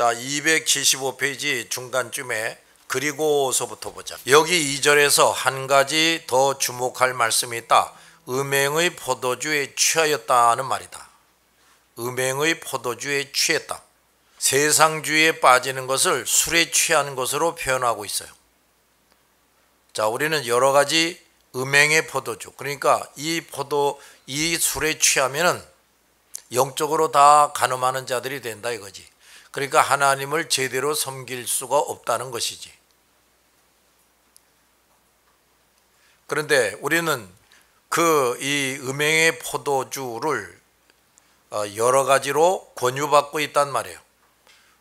자, 275페이지 중간쯤에 그리고서부터 보자. 여기 2절에서 한 가지 더 주목할 말씀이 있다. 음행의 포도주에 취하였다는 말이다. 음행의 포도주에 취했다. 세상주의에 빠지는 것을 술에 취한 것으로 표현하고 있어요. 자, 우리는 여러 가지 음행의 포도주, 그러니까 이 술에 취하면은 영적으로 다 간음하는 자들이 된다 이거지. 그러니까 하나님을 제대로 섬길 수가 없다는 것이지. 그런데 우리는 이 음행의 포도주를 여러 가지로 권유받고 있단 말이에요.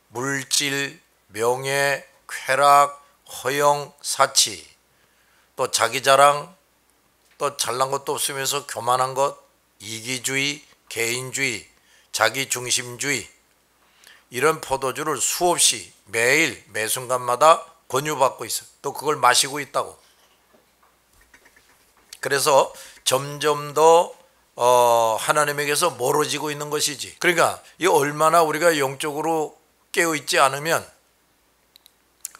물질, 명예, 쾌락, 허영, 사치, 또 자기 자랑, 또 잘난 것도 없으면서 교만한 것, 이기주의, 개인주의, 자기중심주의, 이런 포도주를 수없이 매일 매순간마다 권유받고 있어요. 또 그걸 마시고 있다고. 그래서 점점 더 하나님에게서 멀어지고 있는 것이지. 그러니까 이 얼마나 우리가 영적으로 깨어있지 않으면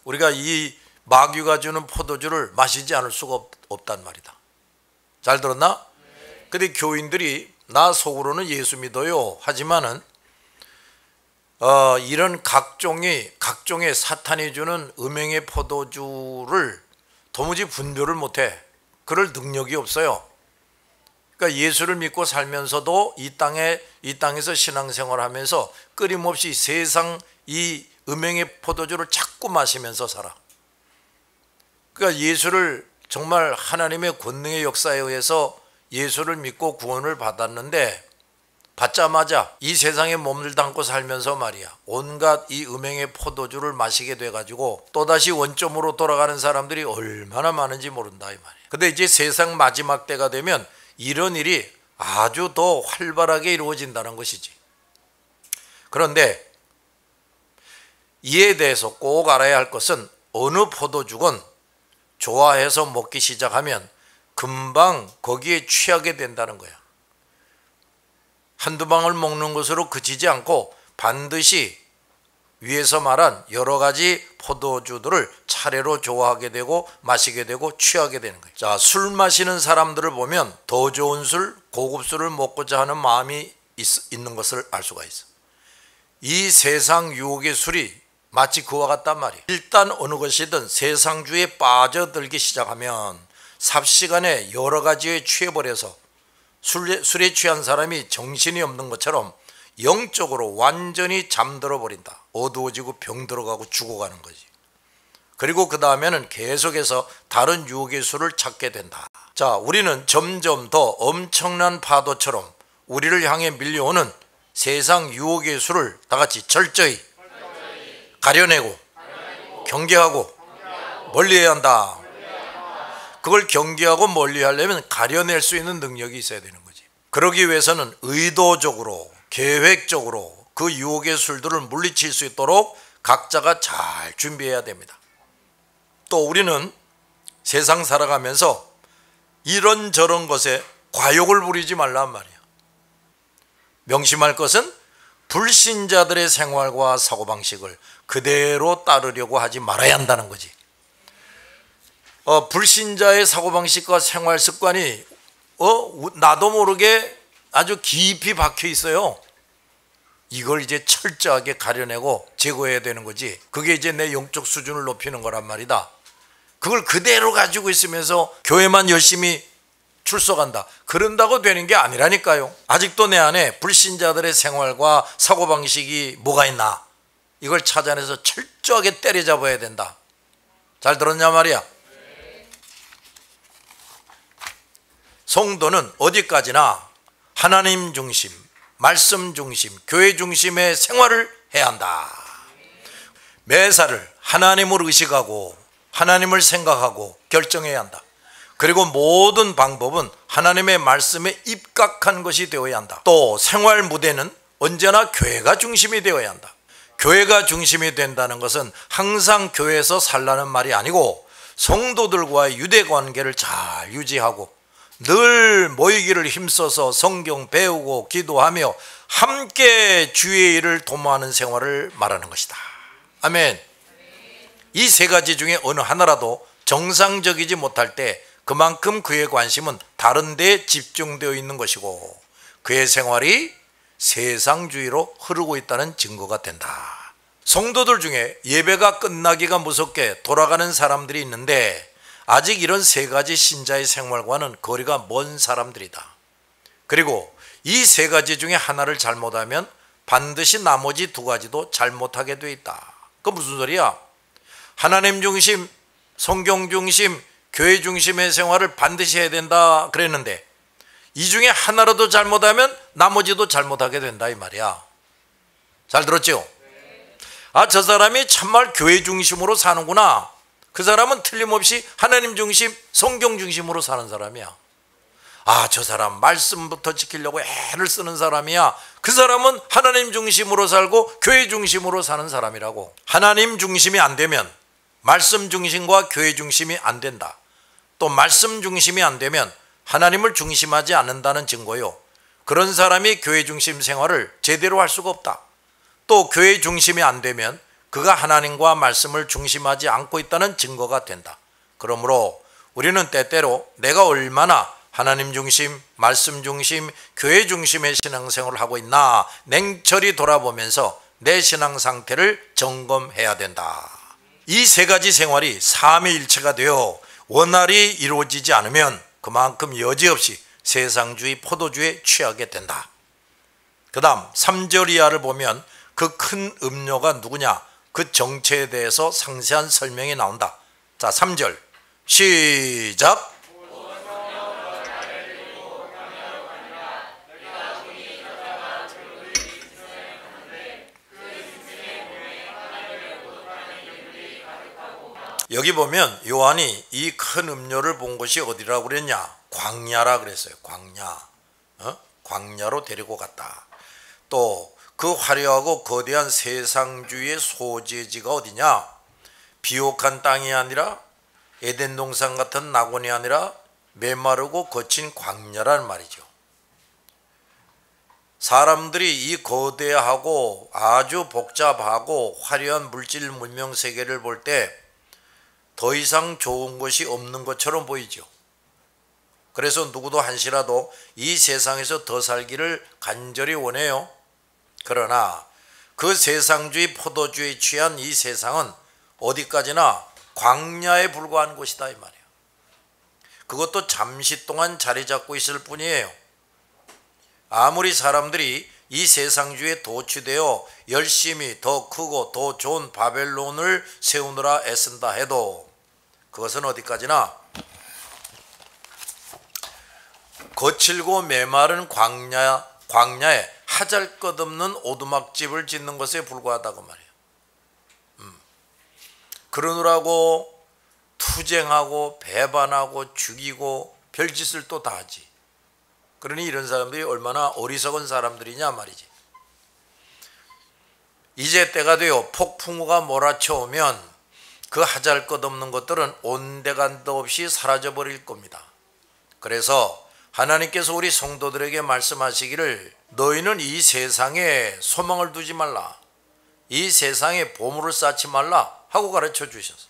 우리가 이 마귀가 주는 포도주를 마시지 않을 수가 없단 말이다. 잘 들었나? 근데 교인들이 나 속으로는 예수 믿어요 하지만은 이런 각종의 사탄이 주는 음행의 포도주를 도무지 분별을 못해. 그럴 능력이 없어요. 그러니까 예수를 믿고 살면서도 이 땅에서 신앙생활하면서 끊임없이 세상 이 음행의 포도주를 자꾸 마시면서 살아. 그러니까 예수를 정말 하나님의 권능의 역사에 의해서 예수를 믿고 구원을 받았는데 받자마자 이 세상에 몸을 담고 살면서 말이야, 온갖 이 음행의 포도주를 마시게 돼가지고 또다시 원점으로 돌아가는 사람들이 얼마나 많은지 모른다 이 말이야. 근데 이제 세상 마지막 때가 되면 이런 일이 아주 더 활발하게 이루어진다는 것이지. 그런데 이에 대해서 꼭 알아야 할 것은 어느 포도주건 좋아해서 먹기 시작하면 금방 거기에 취하게 된다는 거야. 한두 방울 먹는 것으로 그치지 않고 반드시 위에서 말한 여러 가지 포도주들을 차례로 좋아하게 되고 마시게 되고 취하게 되는 거예요. 자, 술 마시는 사람들을 보면 더 좋은 술, 고급 술을 먹고자 하는 마음이 있는 것을 알 수가 있어. 이 세상 유혹의 술이 마치 그와 같단 말이에요. 일단 어느 것이든 세상주의에 빠져들기 시작하면 삽시간에 여러 가지에 취해버려서 술에 취한 사람이 정신이 없는 것처럼 영적으로 완전히 잠들어 버린다. 어두워지고 병들어가고 죽어가는 거지. 그리고 그 다음에는 계속해서 다른 유혹의 술을 찾게 된다. 자, 우리는 점점 더 엄청난 파도처럼 우리를 향해 밀려오는 세상 유혹의 술을 다 같이 철저히 가려내고 경계하고 멀리해야 한다. 그걸 경계하고 멀리하려면 가려낼 수 있는 능력이 있어야 되는 거지. 그러기 위해서는 의도적으로 계획적으로 그 유혹의 술들을 물리칠 수 있도록 각자가 잘 준비해야 됩니다. 또 우리는 세상 살아가면서 이런저런 것에 과욕을 부리지 말란 말이야. 명심할 것은 불신자들의 생활과 사고방식을 그대로 따르려고 하지 말아야 한다는 거지. 불신자의 사고방식과 생활 습관이 나도 모르게 아주 깊이 박혀 있어요. 이걸 이제 철저하게 가려내고 제거해야 되는 거지. 그게 이제 내 영적 수준을 높이는 거란 말이다. 그걸 그대로 가지고 있으면서 교회만 열심히 출석한다, 그런다고 되는 게 아니라니까요. 아직도 내 안에 불신자들의 생활과 사고방식이 뭐가 있나, 이걸 찾아내서 철저하게 때려잡아야 된다. 잘 들었냐 말이야. 성도는 어디까지나 하나님 중심, 말씀 중심, 교회 중심의 생활을 해야 한다. 매사를 하나님을 의식하고 하나님을 생각하고 결정해야 한다. 그리고 모든 방법은 하나님의 말씀에 입각한 것이 되어야 한다. 또 생활 무대는 언제나 교회가 중심이 되어야 한다. 교회가 중심이 된다는 것은 항상 교회에서 살라는 말이 아니고 성도들과의 유대관계를 잘 유지하고 늘 모이기를 힘써서 성경 배우고 기도하며 함께 주의 일을 도모하는 생활을 말하는 것이다. 아멘. 이 세 가지 중에 어느 하나라도 정상적이지 못할 때 그만큼 그의 관심은 다른 데에 집중되어 있는 것이고 그의 생활이 세상주의로 흐르고 있다는 증거가 된다. 성도들 중에 예배가 끝나기가 무섭게 돌아가는 사람들이 있는데 아직 이런 세 가지 신자의 생활과는 거리가 먼 사람들이다. 그리고 이 세 가지 중에 하나를 잘못하면 반드시 나머지 두 가지도 잘못하게 돼 있다. 그 무슨 소리야? 하나님 중심, 성경 중심, 교회 중심의 생활을 반드시 해야 된다 그랬는데 이 중에 하나라도 잘못하면 나머지도 잘못하게 된다 이 말이야. 잘 들었죠? 아, 저 사람이 참말 교회 중심으로 사는구나. 그 사람은 틀림없이 하나님 중심, 성경 중심으로 사는 사람이야. 아, 저 사람 말씀부터 지키려고 애를 쓰는 사람이야. 그 사람은 하나님 중심으로 살고 교회 중심으로 사는 사람이라고. 하나님 중심이 안 되면 말씀 중심과 교회 중심이 안 된다. 또 말씀 중심이 안 되면 하나님을 중심하지 않는다는 증거요. 그런 사람이 교회 중심 생활을 제대로 할 수가 없다. 또 교회 중심이 안 되면 그가 하나님과 말씀을 중심하지 않고 있다는 증거가 된다. 그러므로 우리는 때때로 내가 얼마나 하나님 중심, 말씀 중심, 교회 중심의 신앙생활을 하고 있나 냉철히 돌아보면서 내 신앙 상태를 점검해야 된다. 이 세 가지 생활이 삼위일체가 되어 원활히 이루어지지 않으면 그만큼 여지없이 세상주의, 포도주에 취하게 된다. 그 다음 3절 이하를 보면 그 큰 음료가 누구냐? 그 정체에 대해서 상세한 설명이 나온다. 자, 3절 시작. 여기 보면 요한이 이 큰 음료를 본 곳이 어디라고 그랬냐? 광야라 그랬어요. 광야. 광야로 데리고 갔다. 또 그 화려하고 거대한 세상주의의 소재지가 어디냐? 비옥한 땅이 아니라 에덴 동산 같은 낙원이 아니라 메마르고 거친 광야란 말이죠. 사람들이 이 거대하고 아주 복잡하고 화려한 물질 문명 세계를 볼 때 더 이상 좋은 것이 없는 것처럼 보이죠. 그래서 누구도 한시라도 이 세상에서 더 살기를 간절히 원해요. 그러나 그 세상주의 포도주에 취한 이 세상은 어디까지나 광야에 불과한 곳이다 이 말이에요. 그것도 잠시 동안 자리 잡고 있을 뿐이에요. 아무리 사람들이 이 세상주의에 도취되어 열심히 더 크고 더 좋은 바벨론을 세우느라 애쓴다 해도 그것은 어디까지나 거칠고 메마른 광야에 하잘것없는 오두막집을 짓는 것에 불과하다고 말이에요. 그러느라고 투쟁하고 배반하고 죽이고 별짓을 또 다 하지. 그러니 이런 사람들이 얼마나 어리석은 사람들이냐 말이지. 이제 때가 되어 폭풍우가 몰아쳐오면 그 하잘것없는 것들은 온데간도 없이 사라져버릴 겁니다. 그래서 하나님께서 우리 성도들에게 말씀하시기를 너희는 이 세상에 소망을 두지 말라, 이 세상에 보물을 쌓지 말라 하고 가르쳐 주셨어요.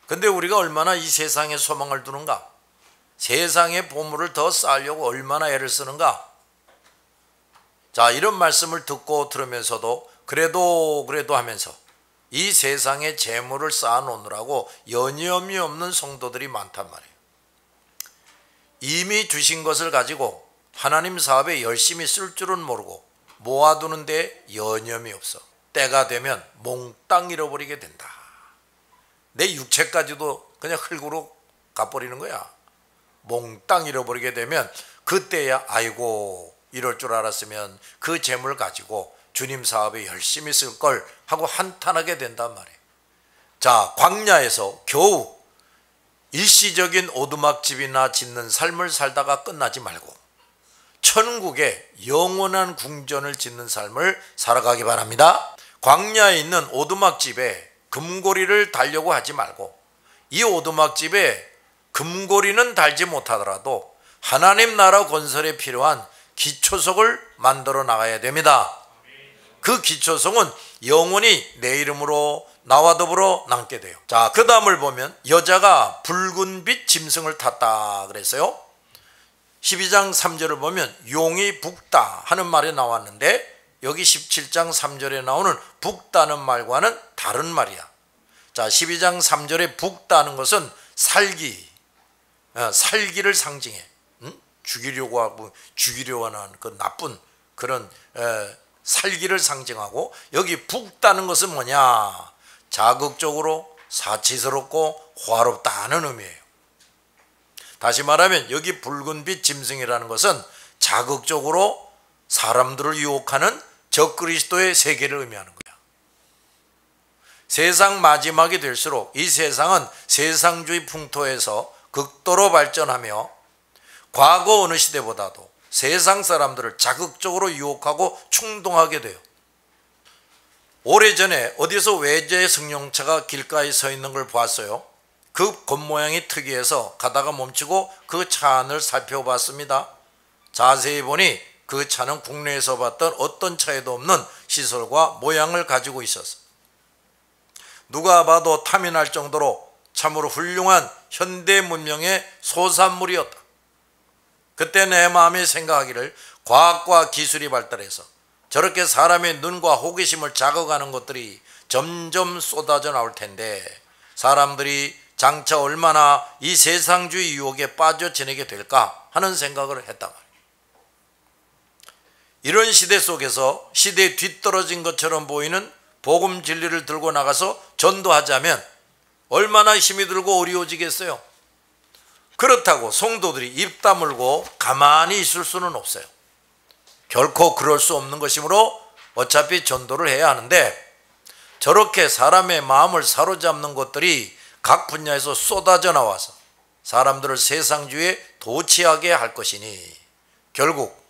근데 우리가 얼마나 이 세상에 소망을 두는가? 세상의 보물을 더 쌓으려고 얼마나 애를 쓰는가? 자, 이런 말씀을 듣고 들으면서도 그래도 하면서 이 세상의 재물을 쌓아놓느라고 여념이 없는 성도들이 많단 말이에요. 이미 주신 것을 가지고 하나님 사업에 열심히 쓸 줄은 모르고 모아두는데 여념이 없어. 때가 되면 몽땅 잃어버리게 된다. 내 육체까지도 그냥 흙으로 가버리는 거야. 몽땅 잃어버리게 되면 그때야 아이고 이럴 줄 알았으면 그 재물 가지고 주님 사업에 열심히 쓸 걸 하고 한탄하게 된단 말이에요. 자, 광야에서 겨우 일시적인 오두막집이나 짓는 삶을 살다가 끝나지 말고 천국에 영원한 궁전을 짓는 삶을 살아가기 바랍니다. 광야에 있는 오두막집에 금고리를 달려고 하지 말고 이 오두막집에 금고리는 달지 못하더라도 하나님 나라 건설에 필요한 기초석을 만들어 나가야 됩니다. 그 기초성은 영원히 내 이름으로 나와 더불어 남게 돼요. 자, 그 다음을 보면 여자가 붉은 빛 짐승을 탔다 그랬어요. 12장 3절을 보면 용이 붓다 하는 말이 나왔는데 여기 17장 3절에 나오는 붓다는 말과는 다른 말이야. 자, 12장 3절에 붓다는 것은 살기를 상징해. 죽이려고 하고 죽이려고 하는 그 나쁜 그런 살기를 상징하고, 여기 붓다는 것은 뭐냐? 자극적으로 사치스럽고 호화롭다는 의미예요. 다시 말하면 여기 붉은빛 짐승이라는 것은 자극적으로 사람들을 유혹하는 적그리스도의 세계를 의미하는 거야. 세상 마지막이 될수록 이 세상은 세상주의 풍토에서 극도로 발전하며 과거 어느 시대보다도 세상 사람들을 자극적으로 유혹하고 충동하게 돼요. 오래전에 어디서 외제 승용차가 길가에 서 있는 걸 봤어요. 그 겉모양이 특이해서 가다가 멈추고 그 차 안을 살펴봤습니다. 자세히 보니 그 차는 국내에서 봤던 어떤 차에도 없는 시설과 모양을 가지고 있었어. 누가 봐도 탐이 날 정도로 참으로 훌륭한 현대 문명의 소산물이었다. 그때 내 마음이 생각하기를 과학과 기술이 발달해서 저렇게 사람의 눈과 호기심을 자극하는 것들이 점점 쏟아져 나올 텐데 사람들이 장차 얼마나 이 세상주의 유혹에 빠져 지내게 될까 하는 생각을 했단 말이에요. 이런 시대 속에서 시대에 뒤떨어진 것처럼 보이는 복음 진리를 들고 나가서 전도하자면 얼마나 힘이 들고 어려워지겠어요. 그렇다고 성도들이 입 다물고 가만히 있을 수는 없어요. 결코 그럴 수 없는 것이므로 어차피 전도를 해야 하는데, 저렇게 사람의 마음을 사로잡는 것들이 각 분야에서 쏟아져 나와서 사람들을 세상주의에 도취하게 할 것이니 결국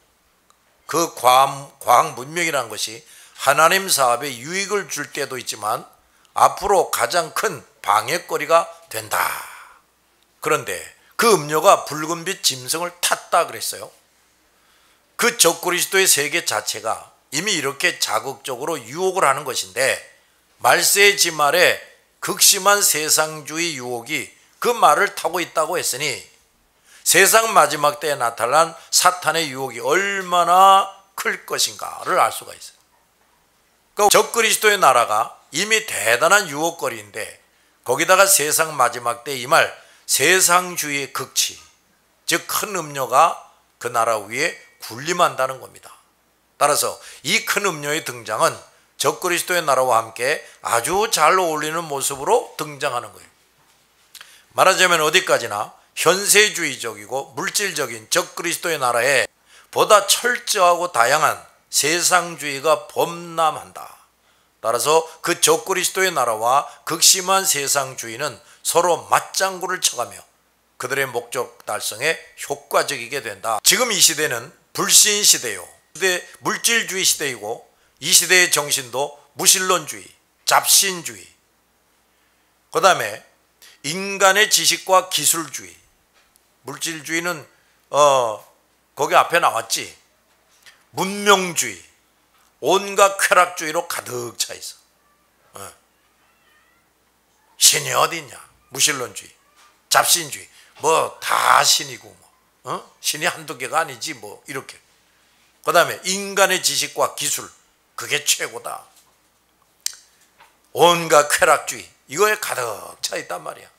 그 과학 문명이라는 것이 하나님 사업에 유익을 줄 때도 있지만 앞으로 가장 큰 방해거리가 된다. 그런데 그 음료가 붉은빛 짐승을 탔다 그랬어요. 그 적그리스도의 세계 자체가 이미 이렇게 자극적으로 유혹을 하는 것인데, 말세의 지말에 극심한 세상주의 유혹이 그 말을 타고 있다고 했으니 세상 마지막 때에 나타난 사탄의 유혹이 얼마나 클 것인가를 알 수가 있어요. 그러니까 적그리스도의 나라가 이미 대단한 유혹거리인데 거기다가 세상 마지막 때 이 말 세상주의의 극치, 즉 큰 음료가 그 나라 위에 군림한다는 겁니다. 따라서 이 큰 음료의 등장은 적그리스도의 나라와 함께 아주 잘 어울리는 모습으로 등장하는 거예요. 말하자면 어디까지나 현세주의적이고 물질적인 적그리스도의 나라에 보다 철저하고 다양한 세상주의가 범람한다. 따라서 그 적그리스도의 나라와 극심한 세상주의는 서로 맞장구를 쳐가며 그들의 목적 달성에 효과적이게 된다. 지금 이 시대는 불신 시대요. 물질주의 시대이고 이 시대의 정신도 무신론주의, 잡신주의, 그 다음에 인간의 지식과 기술주의. 물질주의는 거기 앞에 나왔지. 문명주의, 온갖 쾌락주의로 가득 차 있어. 신이 어디 있냐? 무신론주의, 잡신주의, 뭐 다 신이고 신이 한두 개가 아니지 뭐 이렇게. 그 다음에 인간의 지식과 기술, 그게 최고다. 온갖 쾌락주의, 이거에 가득 차 있단 말이야.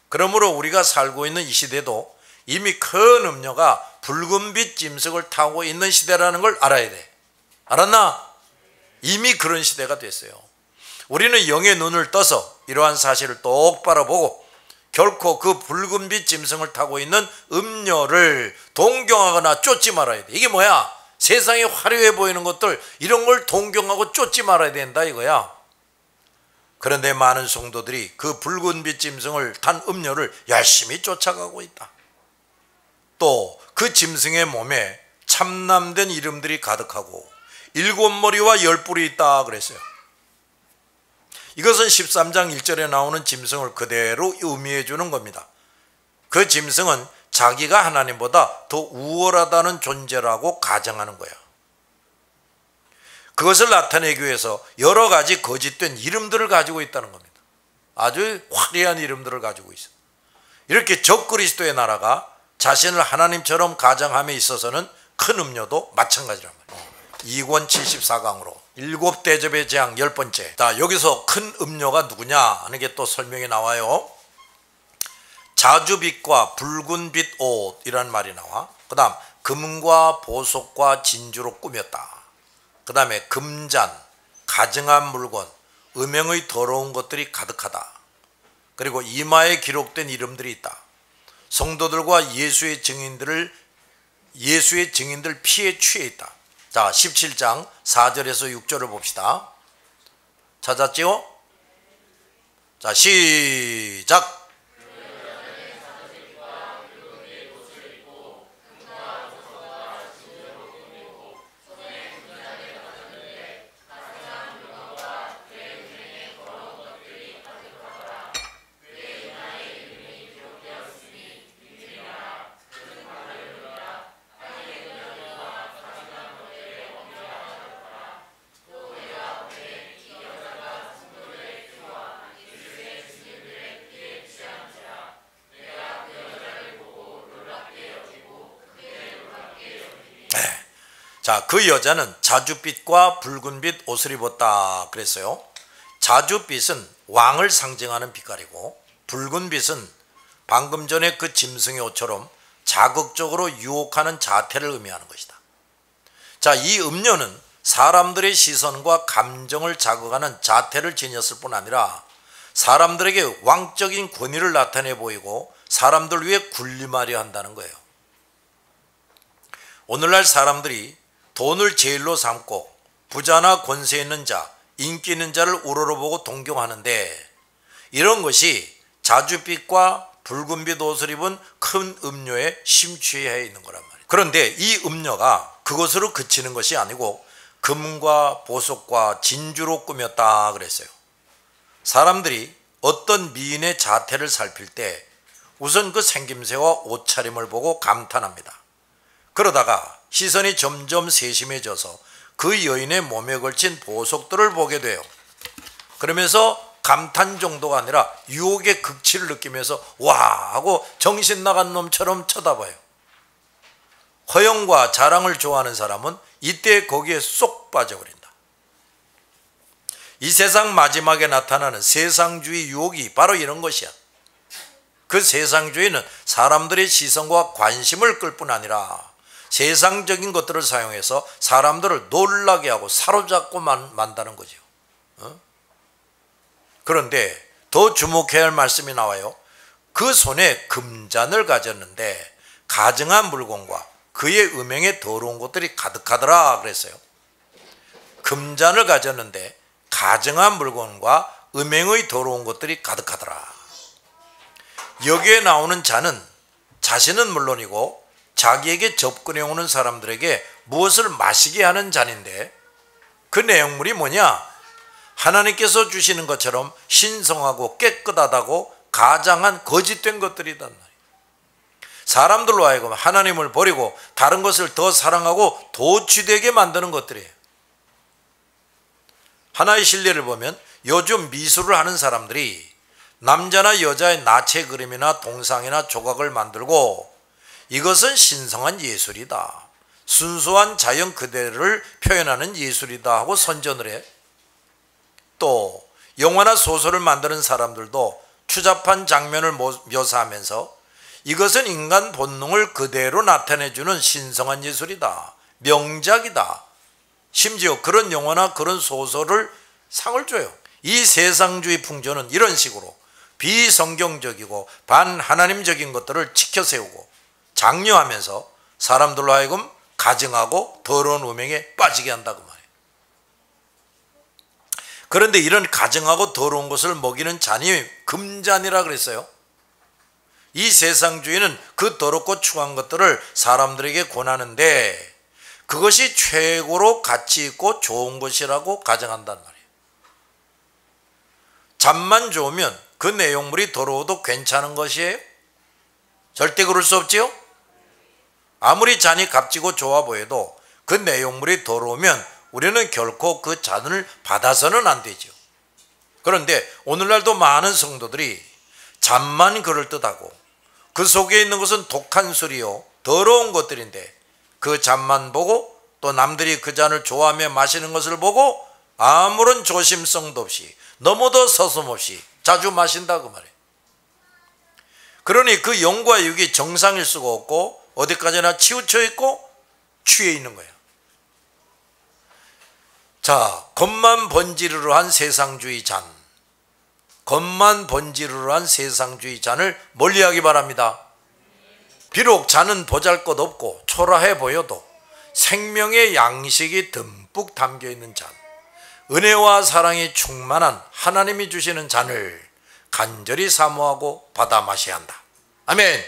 그러므로 우리가 살고 있는 이 시대도 이미 큰 음료가 붉은빛 짐승을 타고 있는 시대라는 걸 알아야 돼. 알았나? 이미 그런 시대가 됐어요. 우리는 영의 눈을 떠서 이러한 사실을 똑바로 보고 결코 그 붉은빛 짐승을 타고 있는 음료를 동경하거나 쫓지 말아야 돼. 이게 뭐야? 세상에 화려해 보이는 것들, 이런 걸 동경하고 쫓지 말아야 된다 이거야. 그런데 많은 성도들이 그 붉은빛 짐승을 탄 음료를 열심히 쫓아가고 있다. 또 그 짐승의 몸에 참남된 이름들이 가득하고 7머리와 10뿔이 있다 그랬어요. 이것은 13장 1절에 나오는 짐승을 그대로 의미해 주는 겁니다. 그 짐승은 자기가 하나님보다 더 우월하다는 존재라고 가정하는 거야. 그것을 나타내기 위해서 여러 가지 거짓된 이름들을 가지고 있다는 겁니다. 아주 화려한 이름들을 가지고 있어요. 이렇게 적그리스도의 나라가 자신을 하나님처럼 가장함에 있어서는 큰 음료도 마찬가지란 말이에요. 2권 74강으로 7대접의 재앙 10번째. 자, 여기서 큰 음료가 누구냐 하는 게 또 설명이 나와요. 자주빛과 붉은 빛 옷이라는 말이 나와. 그 다음 금과 보석과 진주로 꾸몄다. 그 다음에 금잔, 가증한 물건, 음행의 더러운 것들이 가득하다. 그리고 이마에 기록된 이름들이 있다. 성도들과 예수의 증인들 피에 취해 있다. 자, 17장 4절에서 6절을 봅시다. 찾았지요? 자, 시작. 자, 그 여자는 자줏빛과 붉은빛 옷을 입었다 그랬어요. 자줏빛은 왕을 상징하는 빛깔이고, 붉은빛은 방금 전에 그 짐승의 옷처럼 자극적으로 유혹하는 자태를 의미하는 것이다. 자, 이 음료는 사람들의 시선과 감정을 자극하는 자태를 지녔을 뿐 아니라 사람들에게 왕적인 권위를 나타내 보이고 사람들 위해 군림하려 한다는 거예요. 오늘날 사람들이 돈을 제일로 삼고 부자나 권세 있는 자, 인기 있는 자를 우러러보고 동경하는데, 이런 것이 자줏빛과 붉은빛 옷을 입은 큰 음료에 심취해 있는 거란 말이에요. 그런데 이 음료가 그것으로 그치는 것이 아니고 금과 보석과 진주로 꾸몄다 그랬어요. 사람들이 어떤 미인의 자태를 살필 때 우선 그 생김새와 옷차림을 보고 감탄합니다. 그러다가 시선이 점점 세심해져서 그 여인의 몸에 걸친 보석들을 보게 돼요. 그러면서 감탄 정도가 아니라 유혹의 극치를 느끼면서 와 하고 정신 나간 놈처럼 쳐다봐요. 허영과 자랑을 좋아하는 사람은 이때 거기에 쏙 빠져버린다. 이 세상 마지막에 나타나는 세상주의 유혹이 바로 이런 것이야. 그 세상주의는 사람들의 시선과 관심을 끌 뿐 아니라 세상적인 것들을 사용해서 사람들을 놀라게 하고 사로잡고 만다는 거죠. 그런데 더 주목해야 할 말씀이 나와요. 그 손에 금잔을 가졌는데 가증한 물건과 그의 음행에 더러운 것들이 가득하더라 그랬어요. 금잔을 가졌는데 가증한 물건과 음행의 더러운 것들이 가득하더라. 여기에 나오는 잔은 자신은 물론이고 자기에게 접근해 오는 사람들에게 무엇을 마시게 하는 잔인데, 그 내용물이 뭐냐? 하나님께서 주시는 것처럼 신성하고 깨끗하다고 가장한 거짓된 것들이단 말이에요. 사람들로 하여금 하나님을 버리고 다른 것을 더 사랑하고 도취되게 만드는 것들이에요. 하나의 실례를 보면 요즘 미술을 하는 사람들이 남자나 여자의 나체 그림이나 동상이나 조각을 만들고 이것은 신성한 예술이다, 순수한 자연 그대로를 표현하는 예술이다 하고 선전을 해. 또 영화나 소설을 만드는 사람들도 추잡한 장면을 묘사하면서 이것은 인간 본능을 그대로 나타내주는 신성한 예술이다, 명작이다, 심지어 그런 영화나 그런 소설을 상을 줘요. 이 세상주의 풍조는 이런 식으로 비성경적이고 반하나님적인 것들을 치켜세우고 장려하면서 사람들로 하여금 가증하고 더러운 음행에 빠지게 한다고 말해요. 그런데 이런 가증하고 더러운 것을 먹이는 잔이 금잔이라 그랬어요. 이 세상주의는 그 더럽고 추한 것들을 사람들에게 권하는데 그것이 최고로 가치 있고 좋은 것이라고 가정한단 말이에요. 잔만 좋으면 그 내용물이 더러워도 괜찮은 것이에요? 절대 그럴 수 없지요? 아무리 잔이 값지고 좋아 보여도 그 내용물이 더러우면 우리는 결코 그 잔을 받아서는 안 되죠. 그런데 오늘날도 많은 성도들이 잔만 그럴듯하고 그 속에 있는 것은 독한 술이요 더러운 것들인데 그 잔만 보고 또 남들이 그 잔을 좋아하며 마시는 것을 보고 아무런 조심성도 없이 너무도 서슴없이 자주 마신다 그 말이에요. 그러니 그 영과 육이 정상일 수가 없고 어디까지나 치우쳐 있고 취해 있는 거예요. 자, 겉만 번지르르 한 세상주의 잔, 겉만 번지르르 한 세상주의 잔을 멀리하기 바랍니다. 비록 잔은 보잘것없고 초라해 보여도 생명의 양식이 듬뿍 담겨있는 잔, 은혜와 사랑이 충만한 하나님이 주시는 잔을 간절히 사모하고 받아 마셔야 한다. 아멘.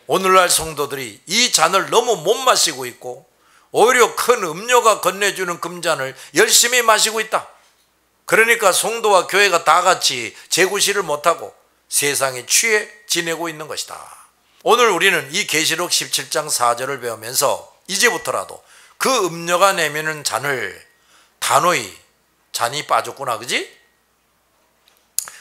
오늘날 성도들이 이 잔을 너무 못 마시고 있고 오히려 큰 음료가 건네주는 금잔을 열심히 마시고 있다. 그러니까 성도와 교회가 다 같이 재구실을 못하고 세상에 취해 지내고 있는 것이다. 오늘 우리는 이 계시록 17장 4절을 배우면서 이제부터라도 그 음료가 내미는 잔을 단호히, 잔이 빠졌구나 그지?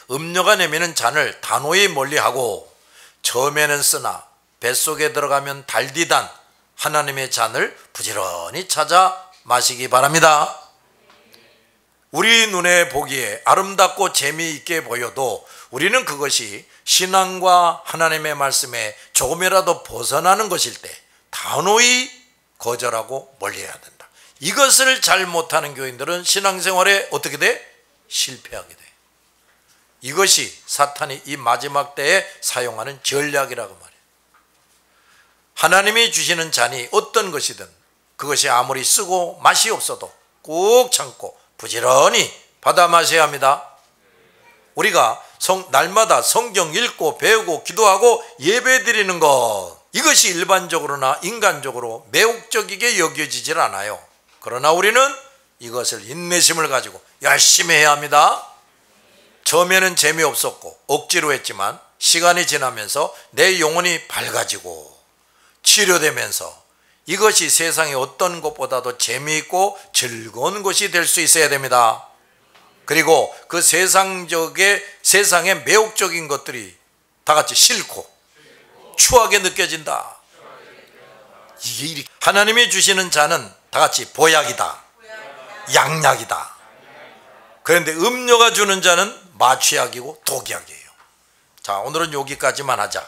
음료가 내미는 잔을 단호히 멀리하고 처음에는 쓰나 뱃속에 들어가면 달디단 하나님의 잔을 부지런히 찾아 마시기 바랍니다. 우리 눈에 보기에 아름답고 재미있게 보여도 우리는 그것이 신앙과 하나님의 말씀에 조금이라도 벗어나는 것일 때 단호히 거절하고 멀리해야 된다. 이것을 잘 못하는 교인들은 신앙생활에 어떻게 돼? 실패하게 돼. 이것이 사탄이 이 마지막 때에 사용하는 전략이라고 말해요. 하나님이 주시는 잔이 어떤 것이든 그것이 아무리 쓰고 맛이 없어도 꾹 참고 부지런히 받아 마셔야 합니다. 우리가 날마다 성경 읽고 배우고 기도하고 예배 드리는 것, 이것이 일반적으로나 인간적으로 매혹적이게 여겨지질 않아요. 그러나 우리는 이것을 인내심을 가지고 열심히 해야 합니다. 처음에는 재미없었고 억지로 했지만 시간이 지나면서 내 영혼이 밝아지고 치료되면서 이것이 세상의 어떤 것보다도 재미있고 즐거운 것이 될 수 있어야 됩니다. 그리고 그 세상의 매혹적인 것들이 다 같이 싫고 추하게 느껴진다. 이게 하나님이 주시는 잔은 다 같이 보약이다, 양약이다. 그런데 음료가 주는 잔은 마취약이고 독약이에요. 자, 오늘은 여기까지만 하자.